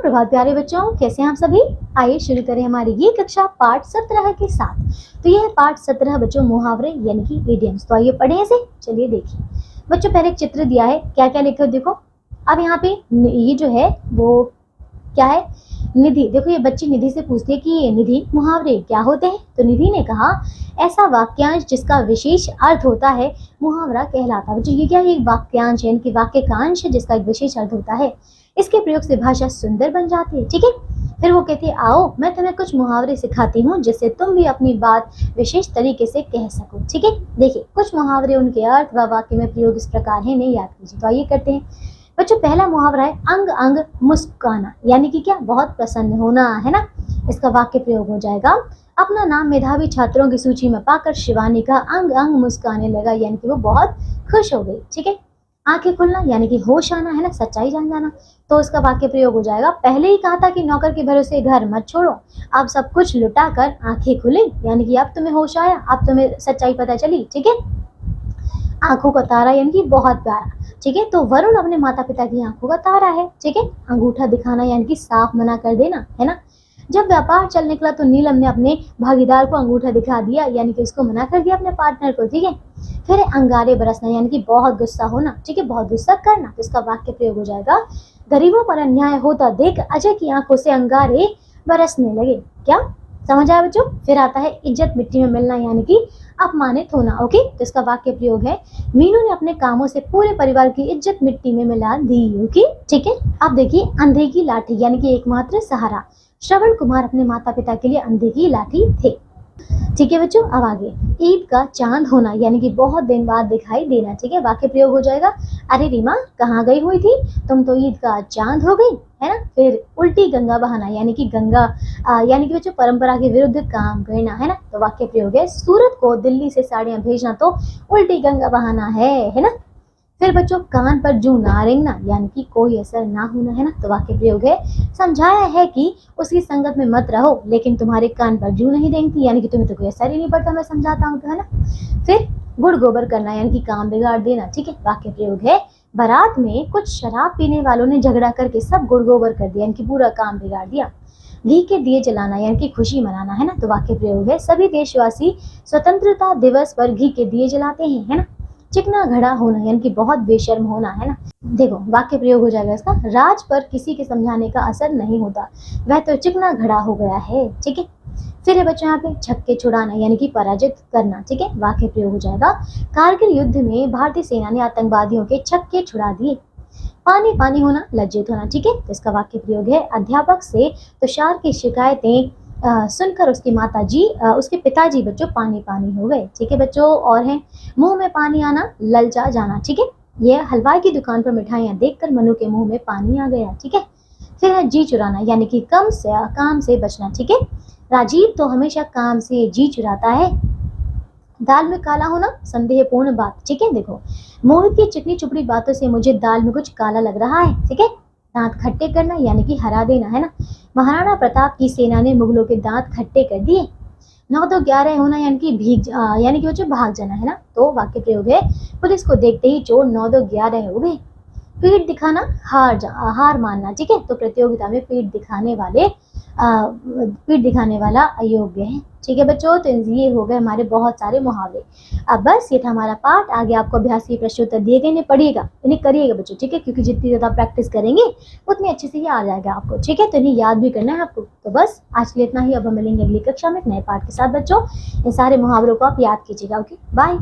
सुप्रभात प्यारे बच्चों, कैसे हैं आप सभी। आइए शुरू करें हमारी ये कक्षा पाठ 17 के साथ। तो यह है पाठ 17 बच्चों, मुहावरे यानी कि इडियम्स। तो आइए पढ़ें इसे। चलिए देखिए बच्चों, पहले एक चित्र दिया है, क्या क्या लिखे हो देखो। अब यहाँ पे ये जो है वो क्या है, निधि। देखो ये बच्ची निधि से पूछती है कि निधि मुहावरे क्या होते हैं। तो निधि ने कहा ऐसा वाक्यांश जिसका विशेष अर्थ होता है मुहावरा कहलाता है। बच्चों ये क्या है, एक वाक्यांश है, इनकी वाक्य का अंश है जिसका एक विशेष अर्थ होता है। इसके प्रयोग से भाषा सुंदर बन जाती है। ठीक है, फिर वो कहती है आओ मैं तुम्हें कुछ मुहावरे सिखाती हूँ जिससे तुम भी अपनी बात विशेष तरीके से कह सको। ठीक है, देखिए कुछ मुहावरे, उनके अर्थ व वाक्य में प्रयोग इस प्रकार है, नहीं याद कीजिए। तो आइए करते हैं बच्चों। पहला मुहावरा है अंग अंग मुस्काना, यानी कि क्या, बहुत प्रसन्न होना, है ना। इसका वाक्य प्रयोग हो जाएगा, अपना नाम मेधावी छात्रों की सूची में पाकर शिवानी का अंग अंग मुस्काने लगा, यानी कि वो बहुत खुश हो गई। ठीक है, आंखें खुलना यानी कि होश आना, है ना, सच्चाई जान जाना। तो इसका वाक्य प्रयोग हो जाएगा, पहले ही कहा था कि नौकर के भरोसे घर मत छोड़ो, अब सब कुछ लुटा कर आंखें खुली, यानी कि अब तुम्हें होश आया, अब तुम्हें सच्चाई पता चली। ठीक है, आंखों का तारा यानी कि बहुत प्यारा। ठीक है, तो वरुण अपने माता पिता की आंखों का तारा है। ठीक है, अंगूठा दिखाना यानी कि साफ मना कर देना, है ना। जब व्यापार चल निकला तो नीलम ने अपने भागीदार को अंगूठा दिखा दिया, यानी कि उसको मना कर दिया अपने पार्टनर को। ठीक है, फिर अंगारे बरसना यानी कि बहुत गुस्सा होना। ठीक है, बहुत गुस्सा करना। तो इसका वाक्य प्रयोग हो जाएगा, गरीबों पर अन्याय होता देख अजय की आंखों से अंगारे बरसने लगे। क्या समझ आया बच्चों। फिर आता है इज्जत मिट्टी में मिलना यानी कि अपमानित होना। ओके, तो इसका वाक्य प्रयोग है, मीनू ने अपने कामों से पूरे परिवार की इज्जत मिट्टी में मिला दी। ओके, ठीक है। अब देखिए अंधे की लाठी यानी कि एकमात्र सहारा। श्रवण कुमार अपने माता पिता के लिए अंधे की लाठी थे। ठीक है बच्चों, अब आगे ईद का चांद होना यानी कि बहुत दिन बाद दिखाई देना। ठीक है, वाक्य प्रयोग हो जाएगा, अरे रीमा कहाँ गई हुई थी, तुम तो ईद का चांद हो गई, है ना। फिर उल्टी गंगा बहाना यानी कि गंगा यानी कि बच्चों परंपरा के विरुद्ध काम करना, है ना। तो वाक्य प्रयोग है, सूरत को दिल्ली से साड़ियां भेजना तो उल्टी गंगा बहाना है ना। फिर बच्चों कान पर जू ना रेंगना यानी कि कोई असर ना होना, है ना। तो वाक्य प्रयोग है, समझाया है कि उसकी संगत में मत रहो लेकिन तुम्हारे कान पर जू नहीं रेंगती, यानी कि तुम्हें तो कोई असर ही नहीं पड़ता, मैं समझाता हूँ तो, है ना। फिर गुड़ गोबर करना यानी कि काम बिगाड़ देना। ठीक है, वाक्य प्रयोग है, बारात में कुछ शराब पीने वालों ने झगड़ा करके सब गुड़ गोबर कर दिया, यानी कि पूरा काम बिगाड़ दिया। घी के दिए जलाना यानी कि खुशी मनाना, है ना। तो वाक्य प्रयोग है, सभी देशवासी स्वतंत्रता दिवस पर घी के दिए जलाते हैं, है ना। चिकना घड़ा होना यानी कि बहुत बेशर्म होना, है ना। देखो वाक्य प्रयोग हो जाएगा इसका, राज पर किसी के समझाने का असर नहीं होता, वह तो चिकना घड़ा हो गया है। ठीक है, फिर है बच्चों यहाँ पे छक्के छुड़ाना यानी कि पराजित करना। ठीक है, वाक्य प्रयोग हो जाएगा, कारगिल युद्ध में भारतीय सेना ने आतंकवादियों के छक्के छुड़ा दिए। पानी पानी होना, लज्जित होना। ठीक है, तो इसका वाक्य प्रयोग है, अध्यापक से तुषार की शिकायतें सुनकर उसकी माताजी उसके पिताजी बच्चों पानी पानी हो गए। ठीक है बच्चों, और है मुंह में पानी आना, ललचा जाना। ठीक है, ये हलवाई की दुकान पर मिठाइयाँ देखकर मनु के मुंह में पानी आ गया। ठीक है, फिर है जी चुराना यानी कि काम से बचना। ठीक है, राजीव तो हमेशा काम से जी चुराता है। दाल में काला होना, संदेहपूर्ण बात। ठीक है, देखो मोहित की चिकनी चुपड़ी बातों से मुझे दाल में कुछ काला लग रहा है। ठीक है, दांत खट्टे करना यानी कि हरा देना, है ना। महाराणा प्रताप की सेना ने मुगलों के दांत खट्टे कर दिए। 9 तो 11 होना यानी कि यानी कि बच्चों भाग जाना, है ना। तो वाक्य प्रयोग है, पुलिस को देखते ही चोर 9 तो 11 हो गए। पीठ दिखाना, हार मानना। ठीक है, तो प्रतियोगिता में पीठ दिखाने वाला अयोग्य है। ठीक है बच्चों, तो ये हो गए हमारे बहुत सारे मुहावरे। अब बस ये था हमारा पाठ, आगे आपको अभ्यास के प्रश्नोत्तर दिए गए, इन्हें पढ़िएगा, इन्हें करिएगा बच्चों। ठीक है, क्योंकि जितनी ज़्यादा प्रैक्टिस करेंगे उतनी अच्छे से ये आ जाएगा आपको। ठीक है, तो इन्हें याद भी करना है आपको। तो बस आज के लिए इतना ही, अब हम मिलेंगे अगली कक्षा में एक नए पाठ के साथ बच्चों। इन सारे मुहावरों को आप याद कीजिएगा। Okay, bye.